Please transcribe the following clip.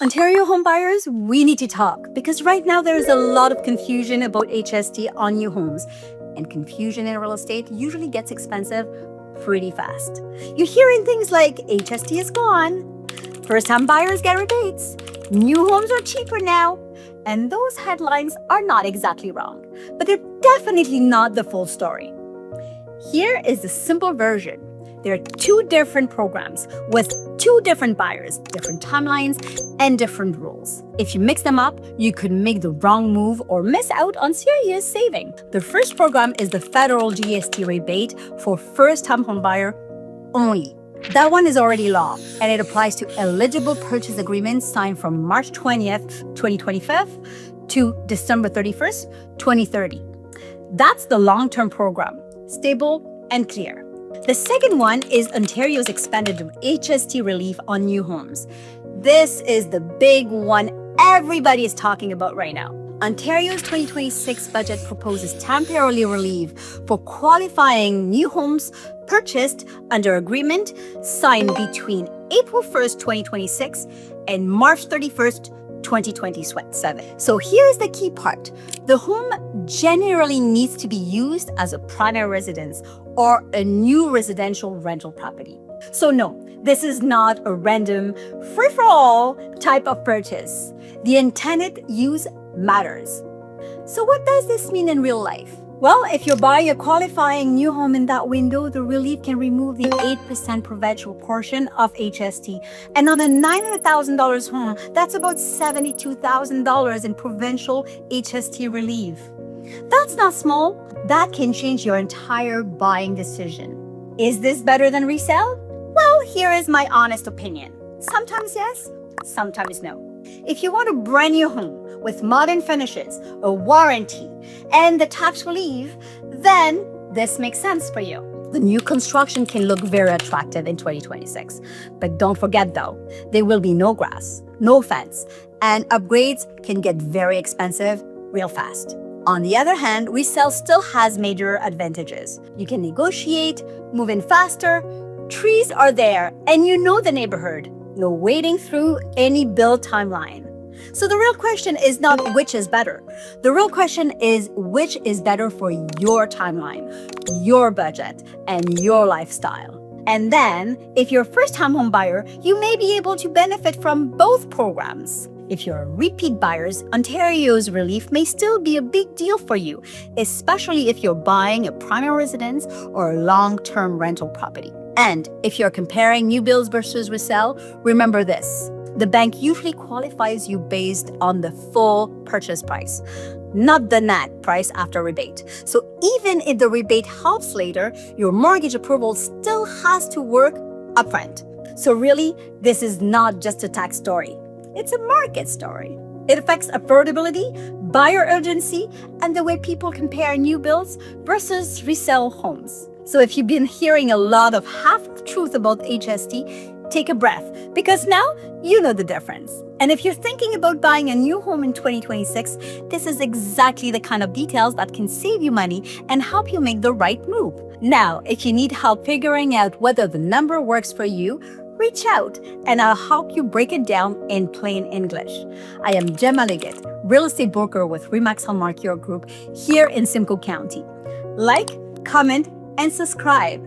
Ontario homebuyers, we need to talk because right now there is a lot of confusion about HST on new homes, and confusion in real estate usually gets expensive pretty fast. You're hearing things like HST is gone, first-time buyers get rebates, new homes are cheaper now, and those headlines are not exactly wrong, but they're definitely not the full story. Here is the simple version. There are two different programs with two different buyers, different timelines, and different rules. If you mix them up, you could make the wrong move or miss out on serious saving. The first program is the federal HST rebate for first-time homebuyer only. That one is already law, and it applies to eligible purchase agreements signed from March 20th, 2025 to December 31st, 2030. That's the long-term program, stable and clear. The second one is Ontario's expanded HST relief on new homes. This is the big one everybody is talking about right now. Ontario's 2026 budget proposes temporary relief for qualifying new homes purchased under agreement signed between April 1st, 2026 and March 31st, 2027. So here's the key part. The home generally needs to be used as a primary residence or a new residential rental property. So no, this is not a random, free-for-all type of purchase. The intended use matters. So what does this mean in real life? Well, if you're buying a qualifying new home in that window, the relief can remove the 8% provincial portion of HST. And on a $900,000 home, that's about $72,000 in provincial HST relief. That's not small. That can change your entire buying decision. Is this better than resale? Well, here is my honest opinion. Sometimes yes, sometimes no. If you want a brand new home with modern finishes, a warranty, and the tax relief, then this makes sense for you. The new construction can look very attractive in 2026. But don't forget though, there will be no grass, no fence, and upgrades can get very expensive real fast. On the other hand, resale still has major advantages. You can negotiate, move in faster, trees are there, and you know the neighborhood. No waiting through any build timeline. So the real question is not which is better. The real question is which is better for your timeline, your budget, and your lifestyle. And then, if you're a first-time home buyer, you may be able to benefit from both programs. If you're a repeat buyers, Ontario's relief may still be a big deal for you, especially if you're buying a primary residence or a long-term rental property. And if you're comparing new builds versus resale, remember this. The bank usually qualifies you based on the full purchase price, not the net price after rebate. So even if the rebate helps later, your mortgage approval still has to work upfront. So really, this is not just a tax story. It's a market story. It affects affordability, buyer urgency, and the way people compare new builds versus resale homes. So if you've been hearing a lot of half-truth about HST, take a breath, because now you know the difference. And if you're thinking about buying a new home in 2026, this is exactly the kind of details that can save you money and help you make the right move. Now, if you need help figuring out whether the number works for you, reach out and I'll help you break it down in plain English. I am Gemma Leggett, real estate broker with Remax Hallmark Your Group here in Simcoe County. Like, comment, and subscribe.